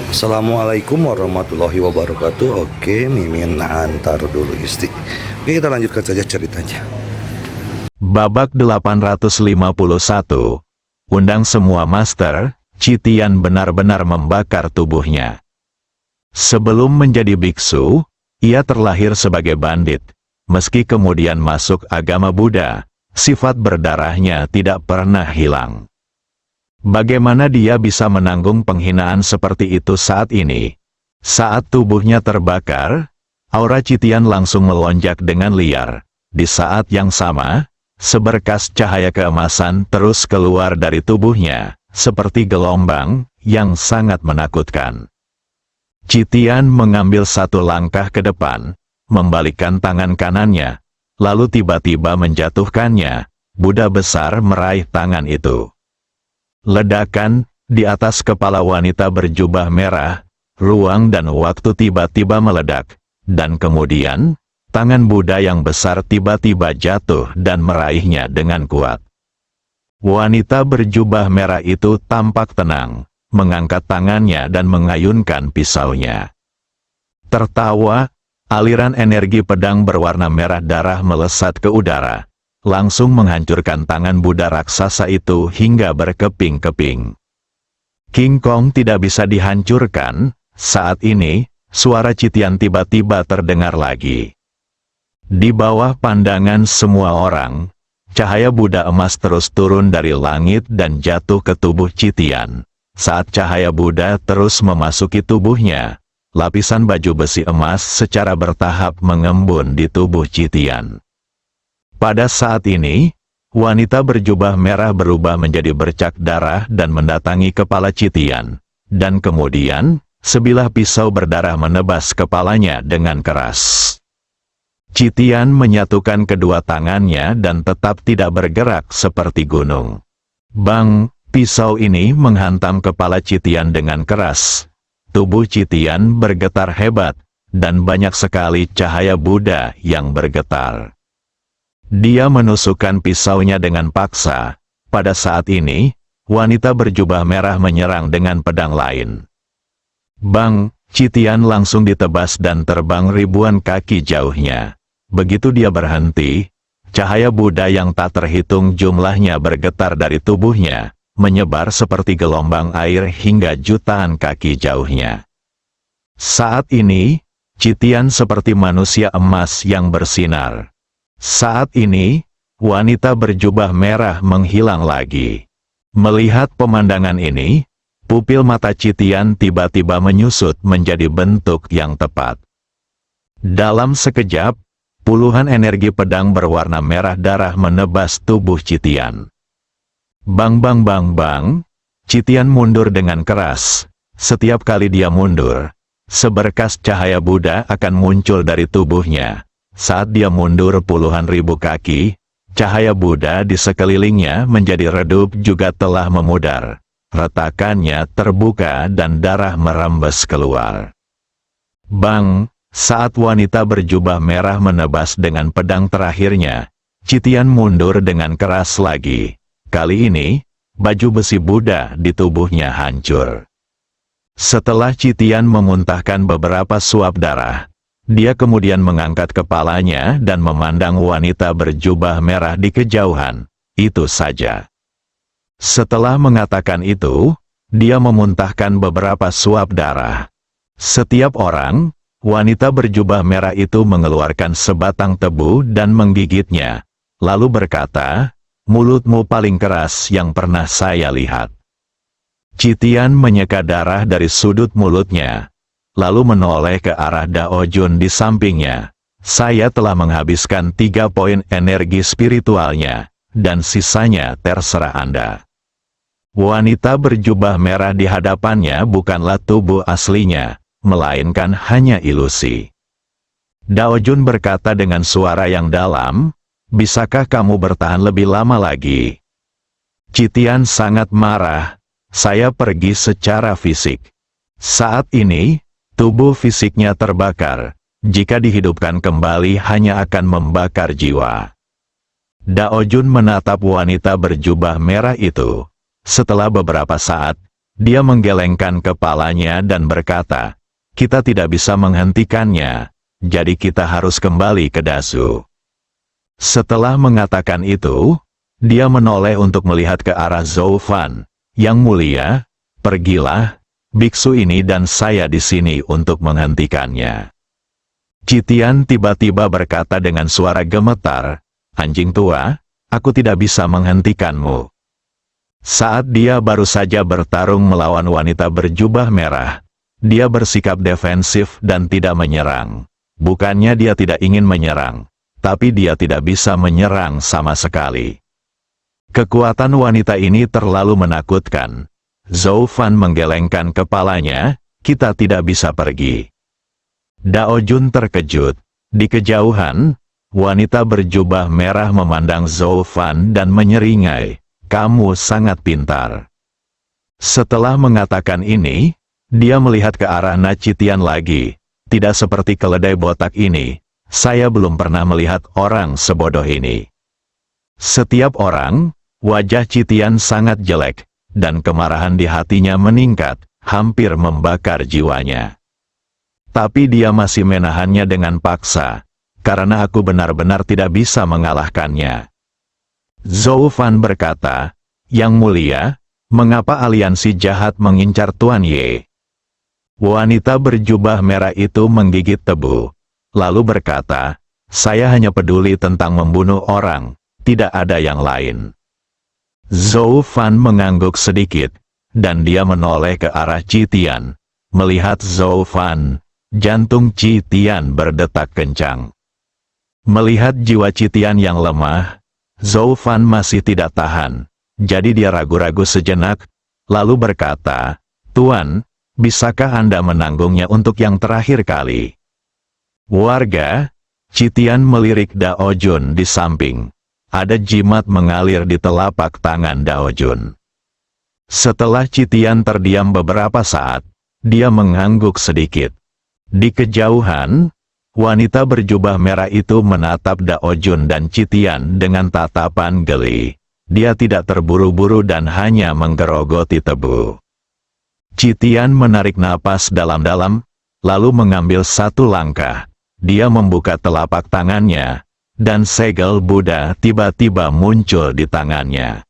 Assalamualaikum warahmatullahi wabarakatuh. Oke, Mimin antar dulu istri. Oke, kita lanjutkan saja ceritanya. Babak 851. Undang semua master, Citian benar-benar membakar tubuhnya. Sebelum menjadi biksu, ia terlahir sebagai bandit. Meski kemudian masuk agama Buddha, sifat berdarahnya tidak pernah hilang. Bagaimana dia bisa menanggung penghinaan seperti itu saat ini? Saat tubuhnya terbakar, aura Citian langsung melonjak dengan liar. Di saat yang sama, seberkas cahaya keemasan terus keluar dari tubuhnya, seperti gelombang yang sangat menakutkan. Citian mengambil satu langkah ke depan, membalikkan tangan kanannya, lalu tiba-tiba menjatuhkannya. Buddha besar meraih tangan itu. Ledakan di atas kepala wanita berjubah merah, ruang dan waktu tiba-tiba meledak, dan kemudian, tangan Buddha yang besar tiba-tiba jatuh dan meraihnya dengan kuat. Wanita berjubah merah itu tampak tenang, mengangkat tangannya dan mengayunkan pisaunya. Tertawa, aliran energi pedang berwarna merah darah melesat ke udara, langsung menghancurkan tangan Buddha raksasa itu hingga berkeping-keping. King Kong tidak bisa dihancurkan. Saat ini, suara Citian tiba-tiba terdengar lagi. Di bawah pandangan semua orang, cahaya Buddha emas terus turun dari langit dan jatuh ke tubuh Citian. Saat cahaya Buddha terus memasuki tubuhnya, lapisan baju besi emas secara bertahap mengembun di tubuh Citian. Pada saat ini, wanita berjubah merah berubah menjadi bercak darah dan mendatangi kepala Citian. Dan kemudian, sebilah pisau berdarah menebas kepalanya dengan keras. Citian menyatukan kedua tangannya dan tetap tidak bergerak seperti gunung. Bang, pisau ini menghantam kepala Citian dengan keras. Tubuh Citian bergetar hebat, dan banyak sekali cahaya Buddha yang bergetar. Dia menusukkan pisaunya dengan paksa. Pada saat ini, wanita berjubah merah menyerang dengan pedang lain. Bang, Citian langsung ditebas dan terbang ribuan kaki jauhnya. Begitu dia berhenti, cahaya Buddha yang tak terhitung jumlahnya bergetar dari tubuhnya, menyebar seperti gelombang air hingga jutaan kaki jauhnya. Saat ini, Citian seperti manusia emas yang bersinar. Saat ini, wanita berjubah merah menghilang lagi. Melihat pemandangan ini, pupil mata Citian tiba-tiba menyusut menjadi bentuk yang tepat. Dalam sekejap, puluhan energi pedang berwarna merah darah menebas tubuh Citian. Bang bang bang bang, Citian mundur dengan keras. Setiap kali dia mundur, seberkas cahaya Buddha akan muncul dari tubuhnya. Saat dia mundur puluhan ribu kaki, cahaya Buddha di sekelilingnya menjadi redup juga telah memudar. Retakannya terbuka dan darah merembes keluar. Bang, saat wanita berjubah merah menebas dengan pedang terakhirnya, Citian mundur dengan keras lagi. Kali ini, baju besi Buddha di tubuhnya hancur. Setelah Citian memuntahkan beberapa suap darah, dia kemudian mengangkat kepalanya dan memandang wanita berjubah merah di kejauhan. Itu saja. Setelah mengatakan itu, dia memuntahkan beberapa suap darah. Setiap orang, wanita berjubah merah itu mengeluarkan sebatang tebu dan menggigitnya, lalu berkata, "Mulutmu paling keras yang pernah saya lihat." Citian menyeka darah dari sudut mulutnya, lalu menoleh ke arah Dao Jun di sampingnya. "Saya telah menghabiskan 3 poin energi spiritualnya, dan sisanya terserah Anda." Wanita berjubah merah di hadapannya bukanlah tubuh aslinya, melainkan hanya ilusi. Dao Jun berkata dengan suara yang dalam, "Bisakah kamu bertahan lebih lama lagi?" Citian sangat marah. "Saya pergi secara fisik. Saat ini, tubuh fisiknya terbakar. Jika dihidupkan kembali hanya akan membakar jiwa." Dao Jun menatap wanita berjubah merah itu. Setelah beberapa saat, Dia menggelengkan kepalanya dan berkata, "Kita tidak bisa menghentikannya, jadi kita harus kembali ke Dasu." Setelah mengatakan itu, dia menoleh untuk melihat ke arah Zhou Fan. "Yang mulia, pergilah, biksu ini dan saya di sini untuk menghentikannya." Citian tiba-tiba berkata dengan suara gemetar, "Anjing tua, aku tidak bisa menghentikanmu." Saat dia baru saja bertarung melawan wanita berjubah merah, dia bersikap defensif dan tidak menyerang. Bukannya dia tidak ingin menyerang, tapi dia tidak bisa menyerang sama sekali. Kekuatan wanita ini terlalu menakutkan. Zhou Fan menggelengkan kepalanya, "Kita tidak bisa pergi." Dao Jun terkejut. Di kejauhan, wanita berjubah merah memandang Zhou Fan dan menyeringai, "Kamu sangat pintar." Setelah mengatakan ini, dia melihat ke arah Na Citian lagi. "Tidak seperti keledai botak ini, saya belum pernah melihat orang sebodoh ini." Setiap orang, wajah Citian sangat jelek, dan kemarahan di hatinya meningkat, hampir membakar jiwanya. Tapi dia masih menahannya dengan paksa, karena aku benar-benar tidak bisa mengalahkannya. Zhou Fan berkata, "Yang mulia, mengapa aliansi jahat mengincar Tuan Ye?" Wanita berjubah merah itu menggigit tebu, lalu berkata, "Saya hanya peduli tentang membunuh orang, tidak ada yang lain." Zhou Fan mengangguk sedikit, dan dia menoleh ke arah Citian. Melihat Zhou Fan, jantung Citian berdetak kencang. Melihat jiwa Citian yang lemah, Zhou Fan masih tidak tahan, jadi dia ragu-ragu sejenak, lalu berkata, "Tuan, bisakah Anda menanggungnya untuk yang terakhir kali?" "Warga," Citian melirik Dao Jun di samping. Ada jimat mengalir di telapak tangan Dao Jun. Setelah Citian terdiam beberapa saat, dia mengangguk sedikit. Di kejauhan, wanita berjubah merah itu menatap Dao Jun dan Citian dengan tatapan geli. Dia tidak terburu-buru dan hanya menggerogoti tebu. Citian menarik napas dalam-dalam, lalu mengambil satu langkah. Dia membuka telapak tangannya, dan segel Buddha tiba-tiba muncul di tangannya.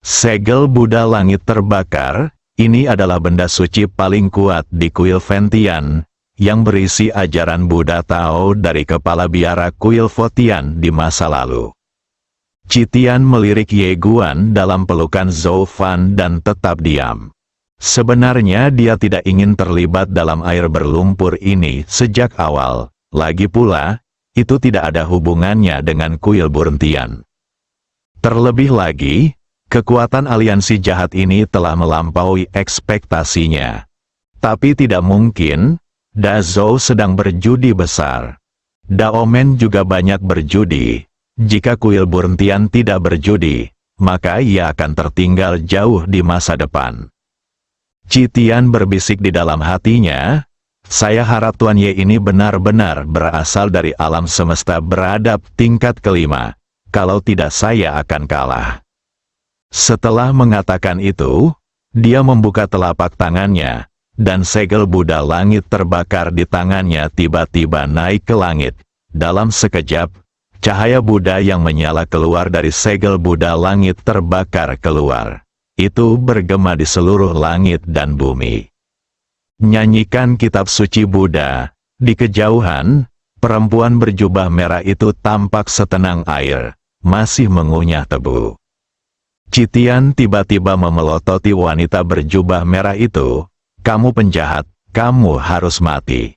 Segel Buddha langit terbakar, ini adalah benda suci paling kuat di kuil Ventian, yang berisi ajaran Buddha Tao dari kepala biara kuil Votian di masa lalu. Citian melirik Ye Guan dalam pelukan Zhou Fan dan tetap diam. Sebenarnya dia tidak ingin terlibat dalam air berlumpur ini sejak awal, lagi pula, itu tidak ada hubungannya dengan kuil Burentian. Terlebih lagi, kekuatan aliansi jahat ini telah melampaui ekspektasinya. Tapi tidak mungkin, Da Zhou sedang berjudi besar. Daomen juga banyak berjudi. Jika kuil Burentian tidak berjudi, maka ia akan tertinggal jauh di masa depan. Citian berbisik di dalam hatinya, "Saya harap Tuan Ye ini benar-benar berasal dari alam semesta beradab tingkat kelima. Kalau tidak saya akan kalah." Setelah mengatakan itu, dia membuka telapak tangannya, dan segel Buddha langit terbakar di tangannya tiba-tiba naik ke langit. Dalam sekejap, cahaya Buddha yang menyala keluar dari segel Buddha langit terbakar keluar. Itu bergema di seluruh langit dan bumi. Nyanyikan kitab suci Buddha. Di kejauhan, perempuan berjubah merah itu tampak setenang air, masih mengunyah tebu. Citian tiba-tiba memelototi wanita berjubah merah itu. "Kamu penjahat, kamu harus mati."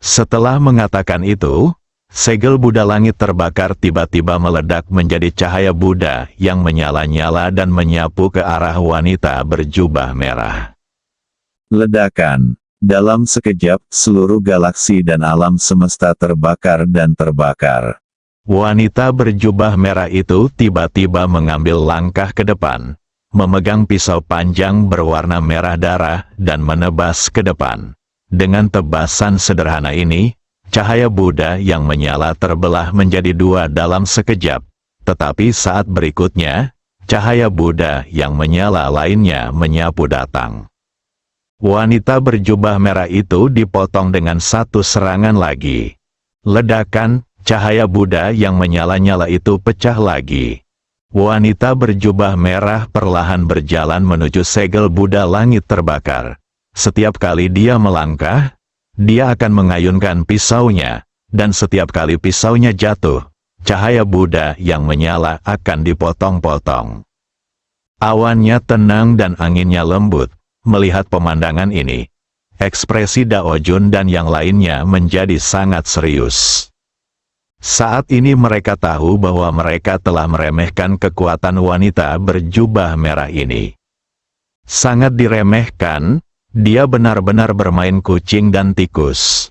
Setelah mengatakan itu, segel Buddha langit terbakar tiba-tiba meledak menjadi cahaya Buddha yang menyala-nyala dan menyapu ke arah wanita berjubah merah. Ledakan. Dalam sekejap, seluruh galaksi dan alam semesta terbakar dan terbakar. Wanita berjubah merah itu tiba-tiba mengambil langkah ke depan, memegang pisau panjang berwarna merah darah dan menebas ke depan. Dengan tebasan sederhana ini, cahaya Buddha yang menyala terbelah menjadi dua dalam sekejap, tetapi saat berikutnya, cahaya Buddha yang menyala lainnya menyapu datang. Wanita berjubah merah itu dipotong dengan satu serangan lagi. Ledakan, cahaya Buddha yang menyala-nyala itu pecah lagi. Wanita berjubah merah perlahan berjalan menuju segel Buddha langit terbakar. Setiap kali dia melangkah, dia akan mengayunkan pisaunya, dan setiap kali pisaunya jatuh, cahaya Buddha yang menyala akan dipotong-potong. Awannya tenang dan anginnya lembut. Melihat pemandangan ini, ekspresi Dao Jun dan yang lainnya menjadi sangat serius. Saat ini mereka tahu bahwa mereka telah meremehkan kekuatan wanita berjubah merah ini. Sangat diremehkan, dia benar-benar bermain kucing dan tikus.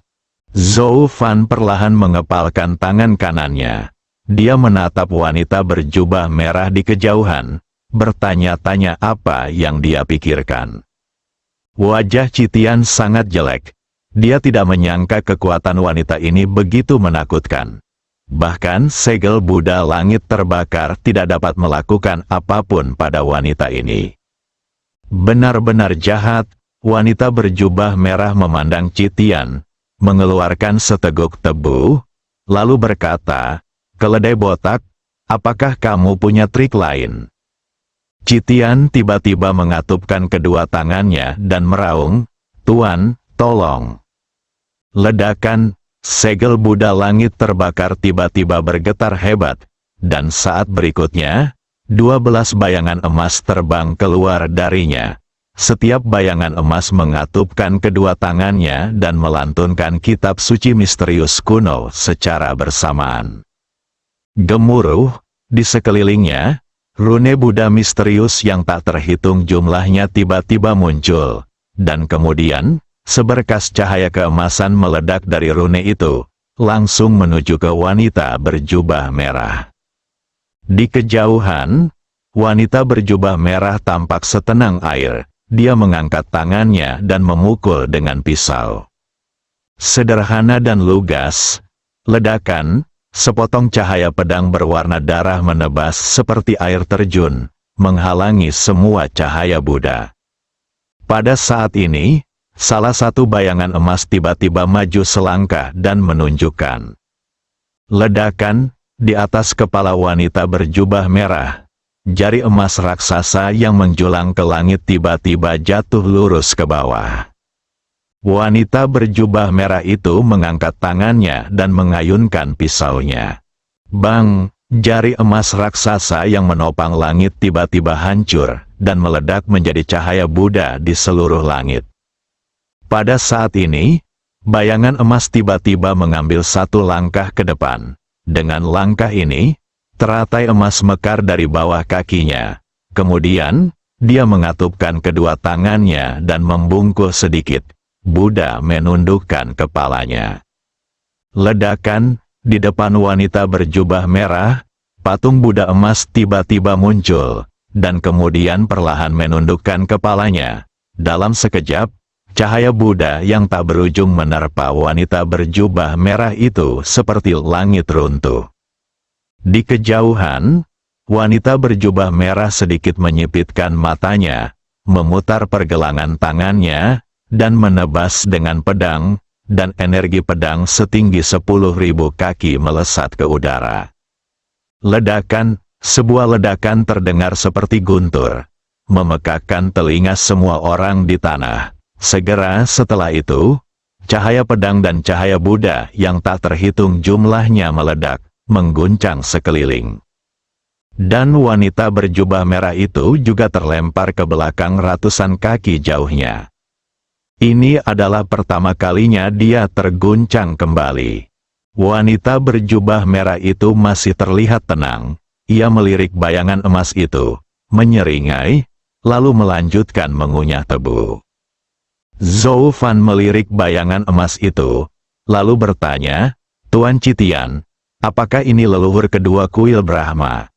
Zhou Fan perlahan mengepalkan tangan kanannya. Dia menatap wanita berjubah merah di kejauhan, bertanya-tanya apa yang dia pikirkan. Wajah Citian sangat jelek. Dia tidak menyangka kekuatan wanita ini begitu menakutkan. Bahkan segel Buddha langit terbakar tidak dapat melakukan apapun pada wanita ini. Benar-benar jahat, wanita berjubah merah memandang Citian, mengeluarkan seteguk tebu, lalu berkata, "Keledai botak, apakah kamu punya trik lain?" Citian tiba-tiba mengatupkan kedua tangannya dan meraung, "Tuan, tolong." Ledakan, segel Buddha langit terbakar tiba-tiba bergetar hebat, dan saat berikutnya, 12 bayangan emas terbang keluar darinya. Setiap bayangan emas mengatupkan kedua tangannya dan melantunkan kitab suci misterius kuno secara bersamaan. Gemuruh, di sekelilingnya, rune Buddha misterius yang tak terhitung jumlahnya tiba-tiba muncul, dan kemudian, seberkas cahaya keemasan meledak dari rune itu, langsung menuju ke wanita berjubah merah. Di kejauhan, wanita berjubah merah tampak setenang air. Dia mengangkat tangannya dan memukul dengan pisau. Sederhana dan lugas, ledakan, sepotong cahaya pedang berwarna darah menebas seperti air terjun, menghalangi semua cahaya Buddha. Pada saat ini, salah satu bayangan emas tiba-tiba maju selangkah dan menunjukkan. Ledakan, di atas kepala wanita berjubah merah. Jari emas raksasa yang menjulang ke langit tiba-tiba jatuh lurus ke bawah. Wanita berjubah merah itu mengangkat tangannya dan mengayunkan pisaunya. Bang! Jari emas raksasa yang menopang langit tiba-tiba hancur dan meledak menjadi cahaya Buddha di seluruh langit. Pada saat ini, bayangan emas tiba-tiba mengambil satu langkah ke depan. Dengan langkah ini, teratai emas mekar dari bawah kakinya. Kemudian, dia mengatupkan kedua tangannya dan membungkuk sedikit. Buddha menundukkan kepalanya. Ledakan, di depan wanita berjubah merah, patung Buddha emas tiba-tiba muncul, dan kemudian perlahan menundukkan kepalanya. Dalam sekejap, cahaya Buddha yang tak berujung menerpa wanita berjubah merah itu seperti langit runtuh. Di kejauhan, wanita berjubah merah sedikit menyipitkan matanya, memutar pergelangan tangannya, dan menebas dengan pedang, dan energi pedang setinggi 10.000 kaki melesat ke udara. Ledakan, sebuah ledakan terdengar seperti guntur, memekakkan telinga semua orang di tanah. Segera setelah itu, cahaya pedang dan cahaya Buddha yang tak terhitung jumlahnya meledak, mengguncang sekeliling. Dan wanita berjubah merah itu juga terlempar ke belakang ratusan kaki jauhnya. Ini adalah pertama kalinya dia terguncang kembali. Wanita berjubah merah itu masih terlihat tenang. Ia melirik bayangan emas itu, menyeringai, lalu melanjutkan mengunyah tebu. Zhou Fan melirik bayangan emas itu, lalu bertanya, "Tuan Citian, apakah ini leluhur kedua kuil Brahma?"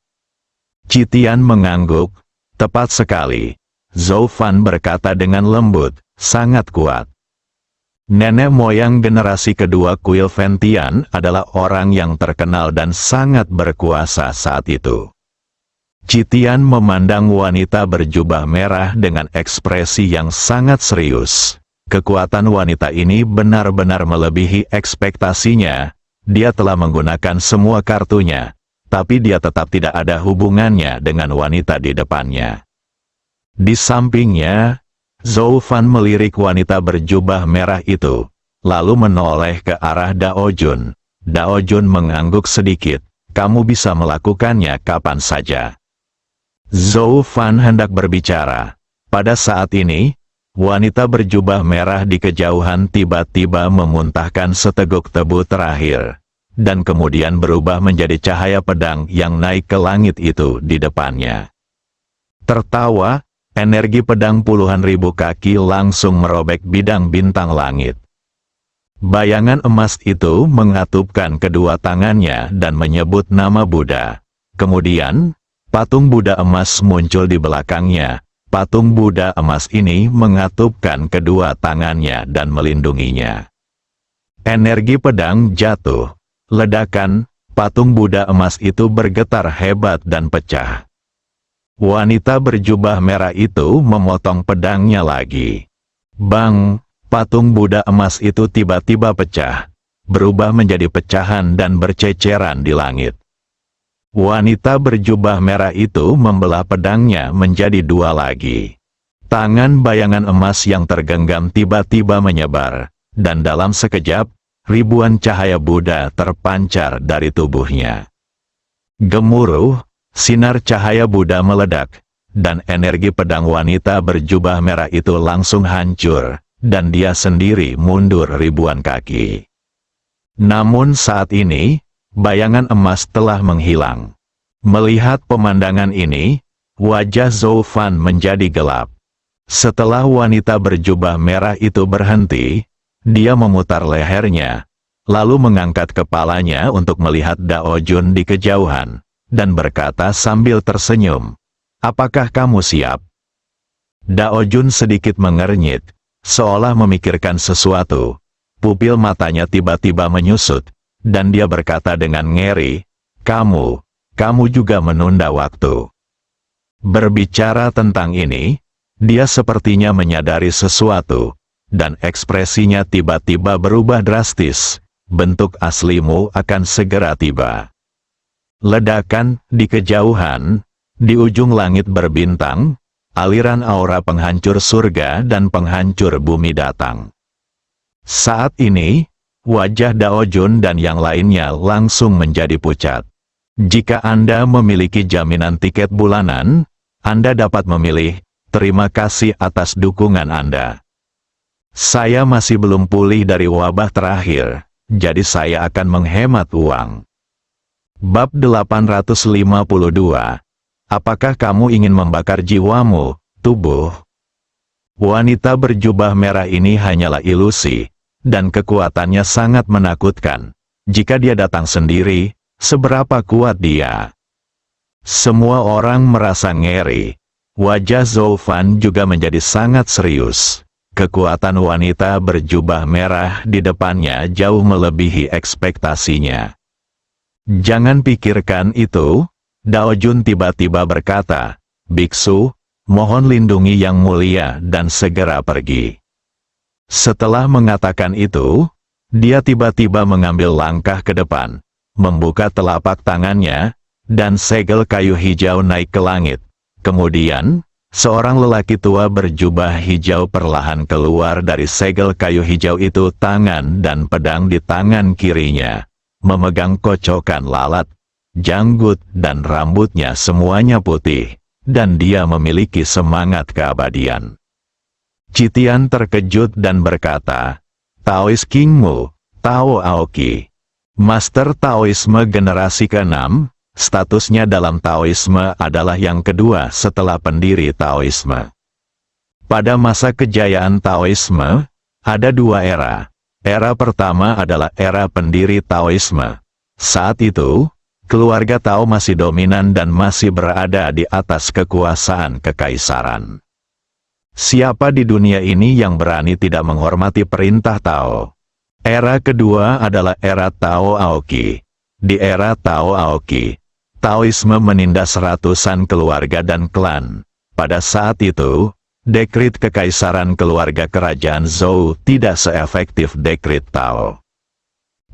Citian mengangguk, "Tepat sekali." Zhou Fan berkata dengan lembut, "Sangat kuat." Nenek moyang generasi kedua kuil Ventian adalah orang yang terkenal dan sangat berkuasa saat itu. Citian memandang wanita berjubah merah dengan ekspresi yang sangat serius. Kekuatan wanita ini benar-benar melebihi ekspektasinya. Dia telah menggunakan semua kartunya, tapi dia tetap tidak ada hubungannya dengan wanita di depannya. Di sampingnya, Zhou Fan melirik wanita berjubah merah itu, lalu menoleh ke arah Dao Jun. Dao Jun mengangguk sedikit, kamu bisa melakukannya kapan saja. Zhou Fan hendak berbicara. Pada saat ini, wanita berjubah merah di kejauhan tiba-tiba memuntahkan seteguk tebu terakhir, dan kemudian berubah menjadi cahaya pedang yang naik ke langit itu di depannya. Tertawa, energi pedang puluhan ribu kaki langsung merobek bidang bintang langit. Bayangan emas itu mengatupkan kedua tangannya dan menyebut nama Buddha. Kemudian, patung Buddha emas muncul di belakangnya. Patung Buddha emas ini mengatupkan kedua tangannya dan melindunginya. Energi pedang jatuh. Ledakan, patung Buddha emas itu bergetar hebat dan pecah. Wanita berjubah merah itu memotong pedangnya lagi. Bang! Patung Buddha emas itu tiba-tiba pecah, berubah menjadi pecahan dan berceceran di langit. Wanita berjubah merah itu membelah pedangnya menjadi dua lagi. Tangan bayangan emas yang tergenggam tiba-tiba menyebar, dan dalam sekejap, ribuan cahaya Buddha terpancar dari tubuhnya. Gemuruh, sinar cahaya Buddha meledak, dan energi pedang wanita berjubah merah itu langsung hancur, dan dia sendiri mundur ribuan kaki. Namun saat ini, bayangan emas telah menghilang. Melihat pemandangan ini, wajah Zhou Fan menjadi gelap. Setelah wanita berjubah merah itu berhenti, dia memutar lehernya, lalu mengangkat kepalanya untuk melihat Dao Jun di kejauhan, dan berkata sambil tersenyum, "Apakah kamu siap?" Dao Jun sedikit mengernyit, seolah memikirkan sesuatu. Pupil matanya tiba-tiba menyusut, dan dia berkata dengan ngeri, kamu juga menunda waktu." Berbicara tentang ini, dia sepertinya menyadari sesuatu, dan ekspresinya tiba-tiba berubah drastis. Bentuk aslimu akan segera tiba. Ledakan di kejauhan, di ujung langit berbintang, aliran aura penghancur surga dan penghancur bumi datang. Saat ini, wajah Dao Jun dan yang lainnya langsung menjadi pucat. Jika Anda memiliki jaminan tiket bulanan, Anda dapat memilih. Terima kasih atas dukungan Anda. Saya masih belum pulih dari wabah terakhir, jadi saya akan menghemat uang. Bab 852. Apakah kamu ingin membakar jiwamu, tubuh? Wanita berjubah merah ini hanyalah ilusi, dan kekuatannya sangat menakutkan. Jika dia datang sendiri, seberapa kuat dia? Semua orang merasa ngeri. Wajah Zhou Fan juga menjadi sangat serius. Kekuatan wanita berjubah merah di depannya jauh melebihi ekspektasinya. Jangan pikirkan itu. Dao Jun tiba-tiba berkata, "Biksu, mohon lindungi yang mulia dan segera pergi." Setelah mengatakan itu, dia tiba-tiba mengambil langkah ke depan, membuka telapak tangannya, dan segel kayu hijau naik ke langit. Kemudian, seorang lelaki tua berjubah hijau perlahan keluar dari segel kayu hijau itu. Tangan dan pedang di tangan kirinya, memegang kocokan lalat. Janggut dan rambutnya semuanya putih, dan dia memiliki semangat keabadian. Citian terkejut dan berkata, "Taoist Kingmu, Tao Aoki, Master Taoisme generasi ke-6, statusnya dalam Taoisme adalah yang kedua setelah pendiri Taoisme." Pada masa kejayaan Taoisme, ada dua era. Era pertama adalah era pendiri Taoisme. Saat itu, keluarga Tao masih dominan dan masih berada di atas kekuasaan kekaisaran. Siapa di dunia ini yang berani tidak menghormati perintah Tao? Era kedua adalah era Tao Aoki. Di era Tao Aoki, Taoisme menindas ratusan keluarga dan klan. Pada saat itu, dekrit kekaisaran keluarga kerajaan Zhou tidak seefektif dekrit Tao.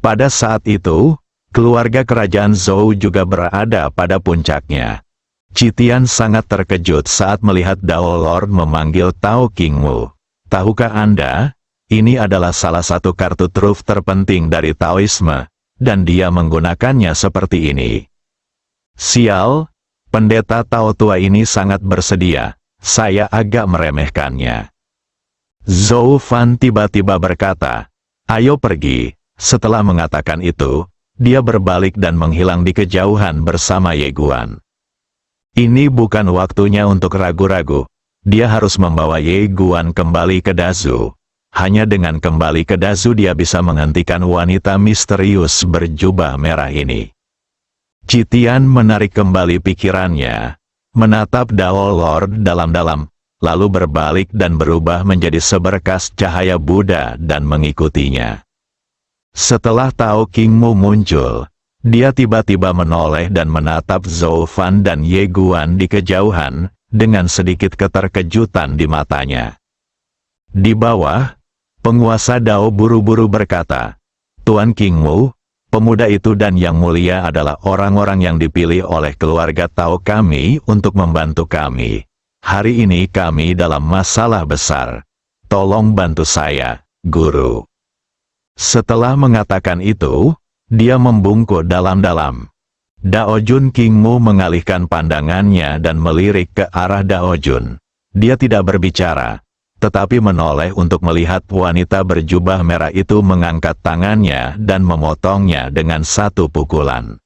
Pada saat itu, keluarga kerajaan Zhou juga berada pada puncaknya. Citian sangat terkejut saat melihat Dao Lord memanggil Tao Qingmu. Tahukah Anda, ini adalah salah satu kartu truf terpenting dari Taoisme, dan dia menggunakannya seperti ini. Sial, pendeta Tao tua ini sangat bersedia, saya agak meremehkannya. Zhou Fan tiba-tiba berkata, ayo pergi. Setelah mengatakan itu, dia berbalik dan menghilang di kejauhan bersama Ye Guan. Ini bukan waktunya untuk ragu-ragu, dia harus membawa Ye Guan kembali ke Dazu. Hanya dengan kembali ke Dazu dia bisa menghentikan wanita misterius berjubah merah ini. Citian menarik kembali pikirannya, menatap Dao Lord dalam-dalam, lalu berbalik dan berubah menjadi seberkas cahaya Buddha dan mengikutinya. Setelah Tao Qingmu muncul, dia tiba-tiba menoleh dan menatap Zhou Fan dan Ye Guan di kejauhan, dengan sedikit keterkejutan di matanya. Di bawah, penguasa Dao buru-buru berkata, Tuan Qingmu, pemuda itu dan Yang Mulia adalah orang-orang yang dipilih oleh keluarga Tao kami untuk membantu kami. Hari ini kami dalam masalah besar. Tolong bantu saya, Guru. Setelah mengatakan itu, dia membungkuk dalam-dalam. Dao Jun Qingmu mengalihkan pandangannya dan melirik ke arah Dao Jun. Dia tidak berbicara, tetapi menoleh untuk melihat wanita berjubah merah itu mengangkat tangannya dan memotongnya dengan satu pukulan.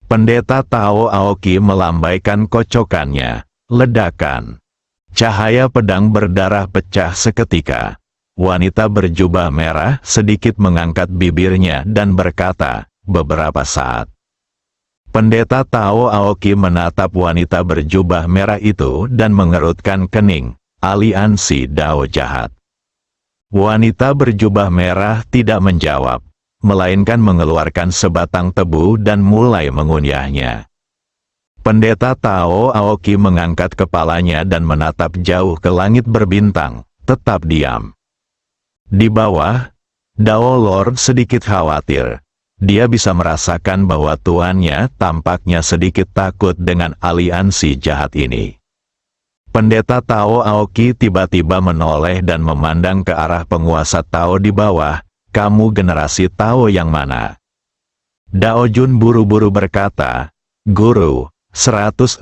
Pendeta Tao Aoki melambaikan kocokannya, ledakan. Cahaya pedang berdarah pecah seketika. Wanita berjubah merah sedikit mengangkat bibirnya dan berkata, beberapa saat. Pendeta Tao Aoki menatap wanita berjubah merah itu dan mengerutkan kening. Aliansi Dao jahat. Wanita berjubah merah tidak menjawab, melainkan mengeluarkan sebatang tebu dan mulai mengunyahnya. Pendeta Tao Aoki mengangkat kepalanya dan menatap jauh ke langit berbintang, tetap diam. Di bawah, Dao Lord sedikit khawatir. Dia bisa merasakan bahwa tuannya tampaknya sedikit takut dengan aliansi jahat ini. Pendeta Tao Aoki tiba-tiba menoleh dan memandang ke arah penguasa Tao di bawah, kamu generasi Tao yang mana? Dao Jun buru-buru berkata, Guru, 162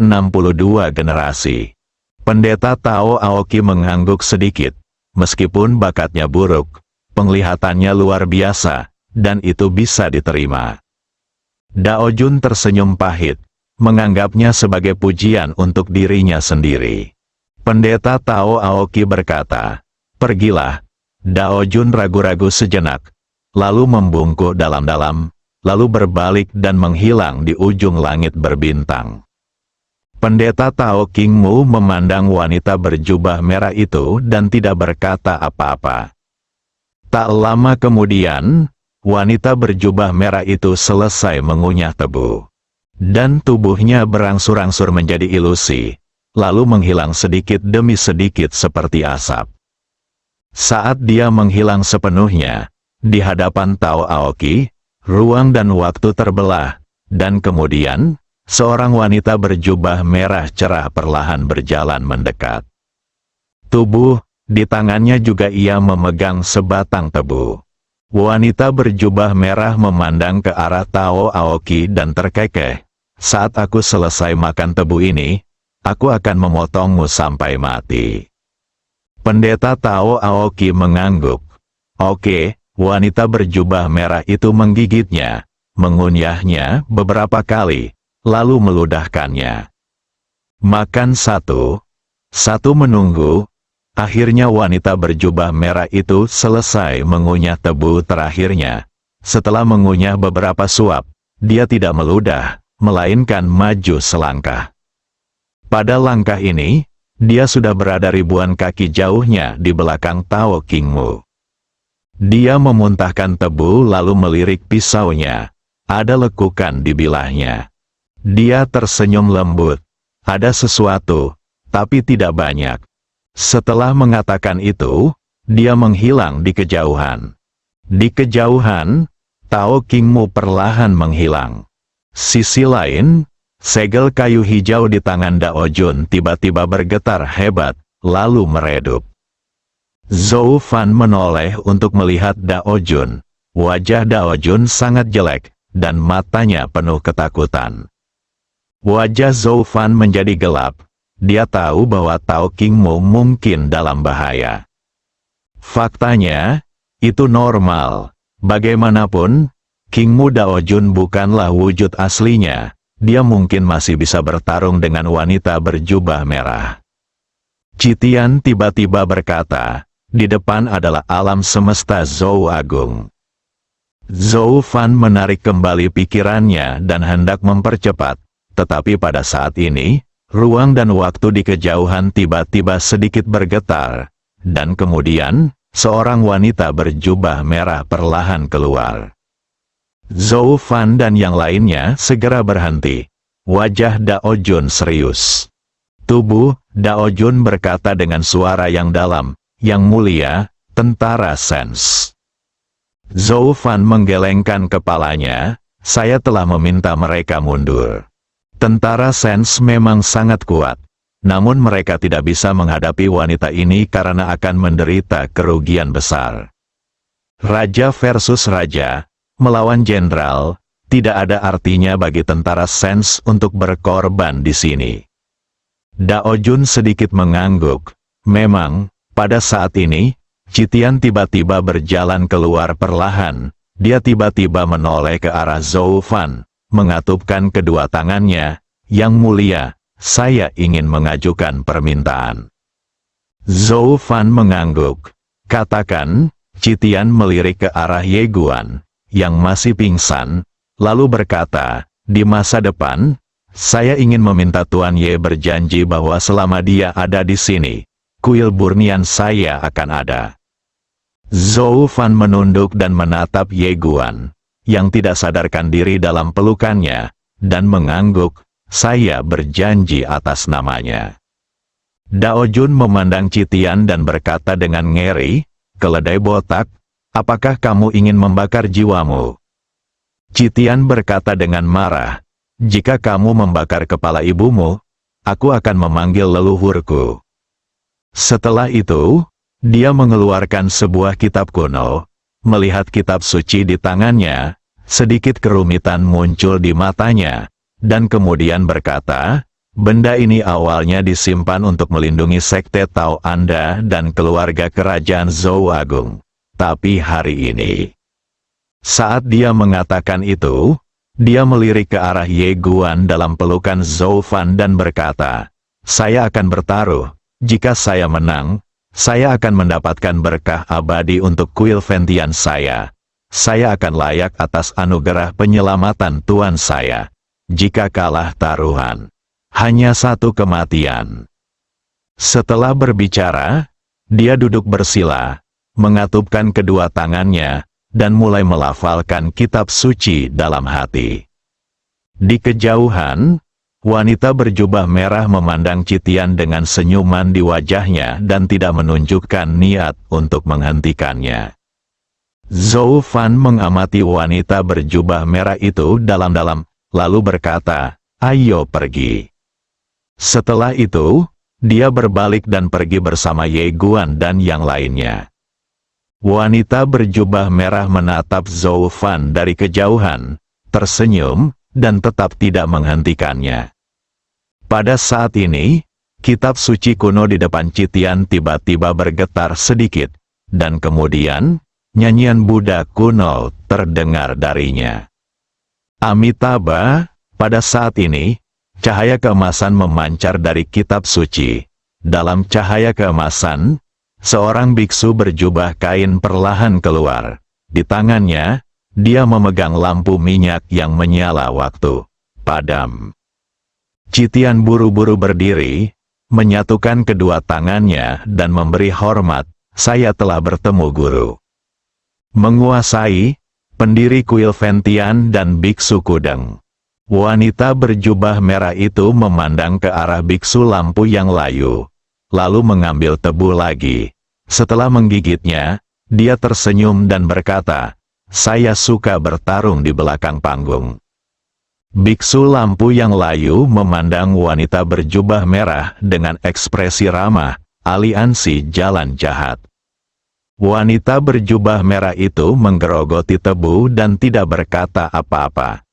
generasi. Pendeta Tao Aoki mengangguk sedikit, meskipun bakatnya buruk, penglihatannya luar biasa, dan itu bisa diterima. Dao Jun tersenyum pahit, menganggapnya sebagai pujian untuk dirinya sendiri. Pendeta Tao Aoki berkata, pergilah. Dao Jun ragu-ragu sejenak, lalu membungkuk dalam-dalam, lalu berbalik dan menghilang di ujung langit berbintang. Pendeta Tao Qingmu memandang wanita berjubah merah itu dan tidak berkata apa-apa. Tak lama kemudian, wanita berjubah merah itu selesai mengunyah tebu. Dan tubuhnya berangsur-angsur menjadi ilusi, lalu menghilang sedikit demi sedikit seperti asap. Saat dia menghilang sepenuhnya, di hadapan Tao Aoki, ruang dan waktu terbelah, dan kemudian, seorang wanita berjubah merah cerah perlahan berjalan mendekat. Tubuh, di tangannya juga ia memegang sebatang tebu. Wanita berjubah merah memandang ke arah Tao Aoki dan terkekeh, saat aku selesai makan tebu ini, aku akan memotongmu sampai mati. Pendeta Tao Aoki mengangguk. Oke, wanita berjubah merah itu menggigitnya, mengunyahnya beberapa kali, lalu meludahkannya. Makan satu menunggu. Akhirnya wanita berjubah merah itu selesai mengunyah tebu terakhirnya. Setelah mengunyah beberapa suap, dia tidak meludah, melainkan maju selangkah. Pada langkah ini, dia sudah berada ribuan kaki jauhnya di belakang Tao Qingmu. Dia memuntahkan tebu lalu melirik pisaunya. Ada lekukan di bilahnya. Dia tersenyum lembut. Ada sesuatu, tapi tidak banyak. Setelah mengatakan itu, dia menghilang di kejauhan. Di kejauhan, Tao King Mo perlahan menghilang. Sisi lain, segel kayu hijau di tangan Dao Jun tiba-tiba bergetar hebat, lalu meredup. Zhou Fan menoleh untuk melihat Dao Jun. Wajah Dao Jun sangat jelek, dan matanya penuh ketakutan. Wajah Zhou Fan menjadi gelap. Dia tahu bahwa Tao King Mo mungkin dalam bahaya. Faktanya, itu normal. Bagaimanapun, King Mo Dao Jun bukanlah wujud aslinya. Dia mungkin masih bisa bertarung dengan wanita berjubah merah. Citian tiba-tiba berkata, di depan adalah alam semesta Zhou Agung. Zhou Fan menarik kembali pikirannya dan hendak mempercepat. Tetapi pada saat ini, ruang dan waktu di kejauhan tiba-tiba sedikit bergetar, dan kemudian, seorang wanita berjubah merah perlahan keluar. Zhou Fan dan yang lainnya segera berhenti. Wajah Dao Jun serius. Tubuh Dao Jun berkata dengan suara yang dalam, "Yang mulia, tentara Sens." Zhou Fan menggelengkan kepalanya, "Saya telah meminta mereka mundur." Tentara Sens memang sangat kuat, namun mereka tidak bisa menghadapi wanita ini karena akan menderita kerugian besar. Raja versus raja, melawan jenderal, tidak ada artinya bagi tentara Sens untuk berkorban di sini. Dao Jun sedikit mengangguk. Memang, pada saat ini, Citian tiba-tiba berjalan keluar perlahan. Dia tiba-tiba menoleh ke arah Zhou Fan, mengatupkan kedua tangannya. "Yang mulia, saya ingin mengajukan permintaan." Zhou Fan mengangguk. "Katakan." Citian melirik ke arah Ye Guan, yang masih pingsan, lalu berkata, "Di masa depan, saya ingin meminta Tuan Ye berjanji bahwa selama dia ada di sini, kuil Burnian saya akan ada." Zhou Fan menunduk dan menatap Ye Guan, yang tidak sadarkan diri dalam pelukannya, dan mengangguk, "Saya berjanji atas namanya." Dao Jun memandang Citian dan berkata dengan ngeri, "Keledai botak, apakah kamu ingin membakar jiwamu?" Citian berkata dengan marah, "Jika kamu membakar kepala ibumu, aku akan memanggil leluhurku." Setelah itu, dia mengeluarkan sebuah kitab kuno. Melihat kitab suci di tangannya, sedikit kerumitan muncul di matanya, dan kemudian berkata, "Benda ini awalnya disimpan untuk melindungi sekte Tao Anda dan keluarga kerajaan Zhou Agung. Tapi hari ini..." Saat dia mengatakan itu, dia melirik ke arah Ye Guan dalam pelukan Zhou Fan dan berkata, "Saya akan bertaruh. Jika saya menang, saya akan mendapatkan berkah abadi untuk kuil Ventian saya. Saya akan layak atas anugerah penyelamatan Tuan saya. Jika kalah taruhan, hanya satu kematian." Setelah berbicara, dia duduk bersila, mengatupkan kedua tangannya, dan mulai melafalkan kitab suci dalam hati. Di kejauhan, wanita berjubah merah memandang Citian dengan senyuman di wajahnya dan tidak menunjukkan niat untuk menghentikannya. Zhou Fan mengamati wanita berjubah merah itu dalam-dalam, lalu berkata, "Ayo pergi." Setelah itu, dia berbalik dan pergi bersama Ye Guan dan yang lainnya. Wanita berjubah merah menatap Zhou Fan dari kejauhan, tersenyum, dan tetap tidak menghentikannya. Pada saat ini, kitab suci kuno di depan Citian tiba-tiba bergetar sedikit, dan kemudian, nyanyian Buddha kuno terdengar darinya. Amitabha, pada saat ini, cahaya keemasan memancar dari kitab suci. Dalam cahaya keemasan, seorang biksu berjubah kain perlahan keluar. Di tangannya, dia memegang lampu minyak yang menyala waktu padam. Citian buru-buru berdiri, menyatukan kedua tangannya dan memberi hormat, "Saya telah bertemu guru. Menguasai, pendiri kuil Ventian dan biksu Kudeng." Wanita berjubah merah itu memandang ke arah biksu lampu yang layu, lalu mengambil tebu lagi. Setelah menggigitnya, dia tersenyum dan berkata, "Saya suka bertarung di belakang panggung." Biksu lampu yang layu memandang wanita berjubah merah dengan ekspresi ramah, aliansi jalan jahat. Wanita berjubah merah itu menggerogoti tebu dan tidak berkata apa-apa.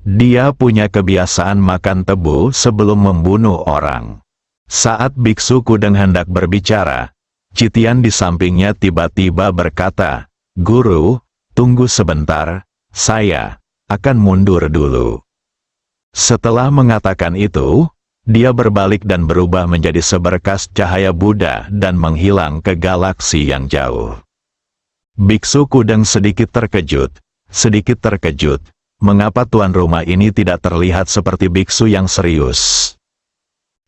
Dia punya kebiasaan makan tebu sebelum membunuh orang. Saat biksu Kudeng hendak berbicara, Citian di sampingnya tiba-tiba berkata, "Guru, tunggu sebentar, saya akan mundur dulu." Setelah mengatakan itu, dia berbalik dan berubah menjadi seberkas cahaya Buddha dan menghilang ke galaksi yang jauh. Biksu Kudeng sedikit terkejut, mengapa tuan rumah ini tidak terlihat seperti biksu yang serius.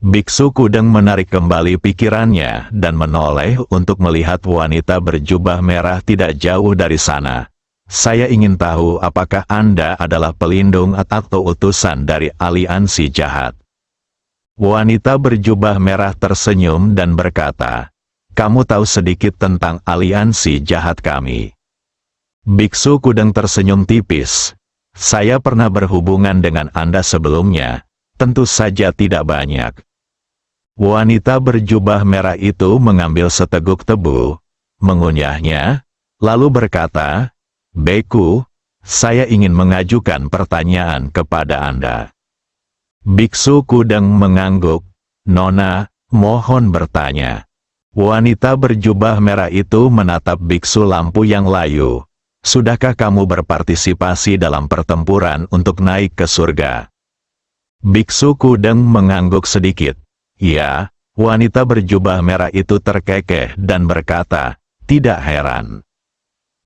Biksu Kudeng menarik kembali pikirannya dan menoleh untuk melihat wanita berjubah merah tidak jauh dari sana. "Saya ingin tahu apakah Anda adalah pelindung atau utusan dari aliansi jahat." Wanita berjubah merah tersenyum dan berkata, "Kamu tahu sedikit tentang aliansi jahat kami." Biksu Kudeng tersenyum tipis. "Saya pernah berhubungan dengan Anda sebelumnya, tentu saja tidak banyak." Wanita berjubah merah itu mengambil seteguk tebu, mengunyahnya, lalu berkata, "Beku, saya ingin mengajukan pertanyaan kepada Anda." Biksu Kudeng mengangguk, "Nona, mohon bertanya." Wanita berjubah merah itu menatap biksu lampu yang layu. "Sudahkah kamu berpartisipasi dalam pertempuran untuk naik ke surga?" Biksu Kudeng mengangguk sedikit. "Ya." Wanita berjubah merah itu terkekeh dan berkata, "Tidak heran."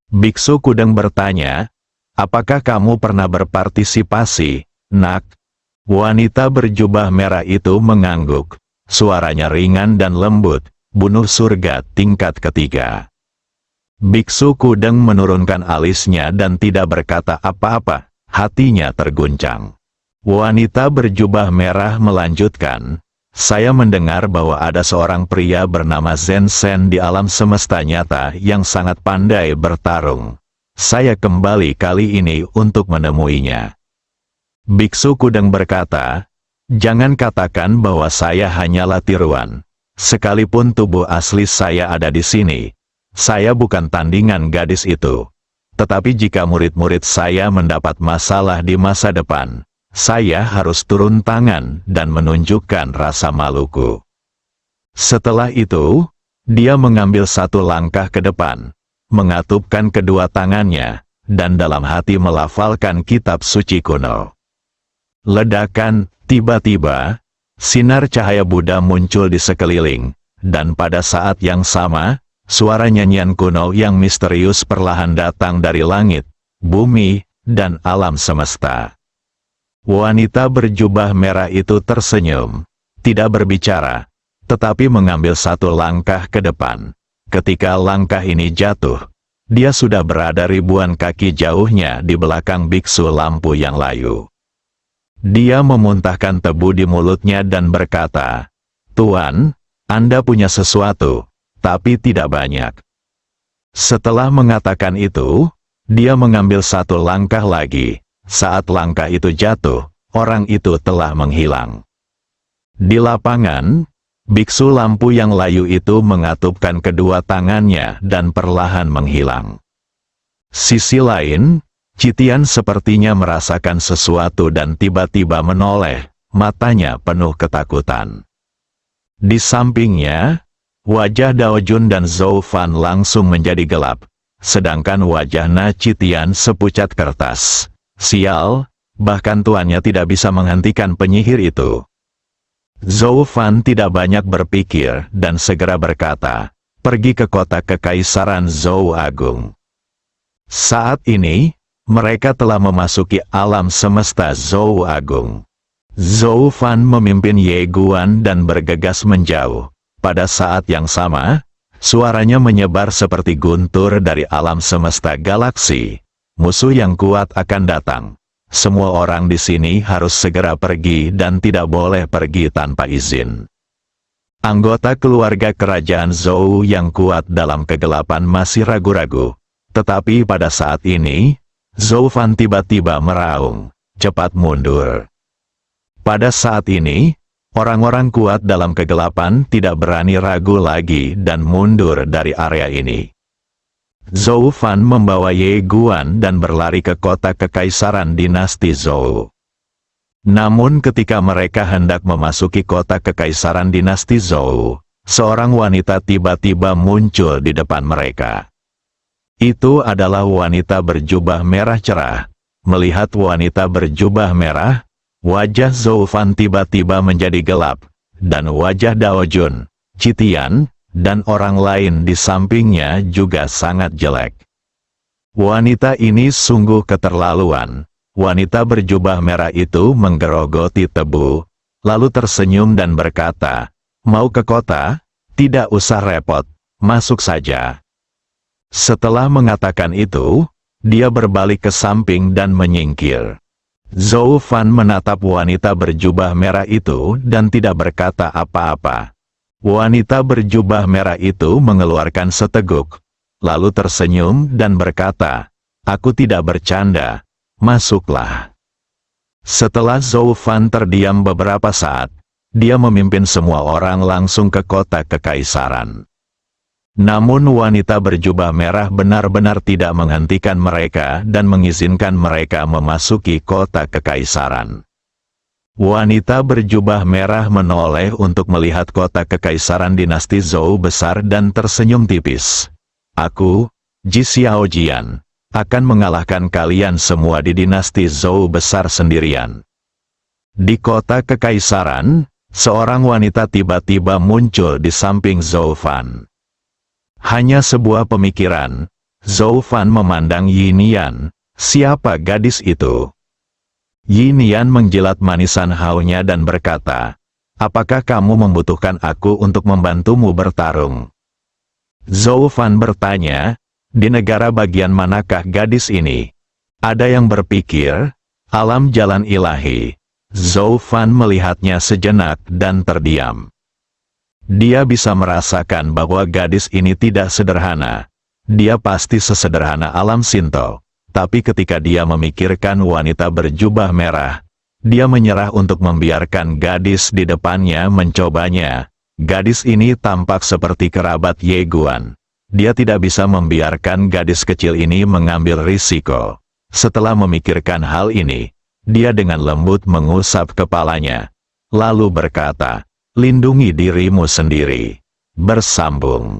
Biksu Kudeng bertanya, "Apakah kamu pernah berpartisipasi, Nak?" Wanita berjubah merah itu mengangguk. Suaranya ringan dan lembut, "Bunuh surga tingkat ketiga." Biksu Kudeng menurunkan alisnya dan tidak berkata apa-apa, hatinya terguncang. Wanita berjubah merah melanjutkan, "Saya mendengar bahwa ada seorang pria bernama Zen-sen di alam semesta nyata yang sangat pandai bertarung. Saya kembali kali ini untuk menemuinya." Biksu Kudeng berkata, "Jangan katakan bahwa saya hanyalah tiruan. Sekalipun tubuh asli saya ada di sini, saya bukan tandingan gadis itu. Tetapi jika murid-murid saya mendapat masalah di masa depan, saya harus turun tangan dan menunjukkan rasa maluku." Setelah itu, dia mengambil satu langkah ke depan, mengatupkan kedua tangannya, dan dalam hati melafalkan kitab suci kuno. Ledakan, tiba-tiba, sinar cahaya Buddha muncul di sekeliling, dan pada saat yang sama, suara nyanyian kuno yang misterius perlahan datang dari langit, bumi, dan alam semesta. Wanita berjubah merah itu tersenyum, tidak berbicara, tetapi mengambil satu langkah ke depan. Ketika langkah ini jatuh, dia sudah berada ribuan kaki jauhnya di belakang biksu lampu yang layu. Dia memuntahkan tebu di mulutnya dan berkata, "Tuan, Anda punya sesuatu, tapi tidak banyak." Setelah mengatakan itu, dia mengambil satu langkah lagi. Saat langkah itu jatuh, orang itu telah menghilang. Di lapangan, biksu lampu yang layu itu mengatupkan kedua tangannya dan perlahan menghilang. Sisi lain, Citian sepertinya merasakan sesuatu dan tiba-tiba menoleh, matanya penuh ketakutan. Di sampingnya, wajah Daojun dan Zhou Fan langsung menjadi gelap, sedangkan wajah Na Citian sepucat kertas. Sial, bahkan tuannya tidak bisa menghentikan penyihir itu. Zhou Fan tidak banyak berpikir dan segera berkata, "Pergi ke kota kekaisaran Zhou Agung." Saat ini, mereka telah memasuki alam semesta Zhou Agung. Zhou Fan memimpin Ye Guan dan bergegas menjauh. Pada saat yang sama, suaranya menyebar seperti guntur dari alam semesta galaksi. "Musuh yang kuat akan datang. semua orang di sini harus segera pergi dan tidak boleh pergi tanpa izin. Anggota keluarga kerajaan Zhou yang kuat dalam kegelapan masih ragu-ragu. Tetapi pada saat ini, Zhou Fan tiba-tiba meraung, "Cepat mundur." Pada saat ini, orang-orang kuat dalam kegelapan tidak berani ragu lagi dan mundur dari area ini. Zhou Fan membawa Ye Guan dan berlari ke kota kekaisaran dinasti Zhou. Namun ketika mereka hendak memasuki kota kekaisaran dinasti Zhou, seorang wanita tiba-tiba muncul di depan mereka. Itu adalah wanita berjubah merah cerah. Melihat wanita berjubah merah, wajah Zhou Fan tiba-tiba menjadi gelap, dan wajah Dao Jun, Citian, dan orang lain di sampingnya juga sangat jelek. Wanita ini sungguh keterlaluan. Wanita berjubah merah itu menggerogoti tebu, lalu tersenyum dan berkata, "Mau ke kota? Tidak usah repot, masuk saja." Setelah mengatakan itu, dia berbalik ke samping dan menyingkir. Zhou Fan menatap wanita berjubah merah itu dan tidak berkata apa-apa. Wanita berjubah merah itu mengeluarkan seteguk, lalu tersenyum dan berkata, "Aku tidak bercanda, masuklah." Setelah Zhou Fan terdiam beberapa saat, dia memimpin semua orang langsung ke kota kekaisaran. Namun wanita berjubah merah benar-benar tidak menghentikan mereka dan mengizinkan mereka memasuki kota kekaisaran. Wanita berjubah merah menoleh untuk melihat kota kekaisaran dinasti Zhou besar dan tersenyum tipis. "Aku, Ji Xiaojian, akan mengalahkan kalian semua di dinasti Zhou besar sendirian." Di kota kekaisaran, seorang wanita tiba-tiba muncul di samping Zhou Fan. Hanya sebuah pemikiran, Zhou Fan memandang Yin Yan. Siapa gadis itu? Yin Yan menjilat manisan haunya dan berkata, "Apakah kamu membutuhkan aku untuk membantumu bertarung?" Zhou Fan bertanya, "Di negara bagian manakah gadis ini?" Ada yang berpikir, alam jalan ilahi. Zhou Fan melihatnya sejenak dan terdiam. Dia bisa merasakan bahwa gadis ini tidak sederhana. Dia pasti sesederhana alam Shinto. Tapi ketika dia memikirkan wanita berjubah merah, dia menyerah untuk membiarkan gadis di depannya mencobanya. Gadis ini tampak seperti kerabat Ye Guan. Dia tidak bisa membiarkan gadis kecil ini mengambil risiko. Setelah memikirkan hal ini, dia dengan lembut mengusap kepalanya, lalu berkata, "Lindungi dirimu sendiri." Bersambung.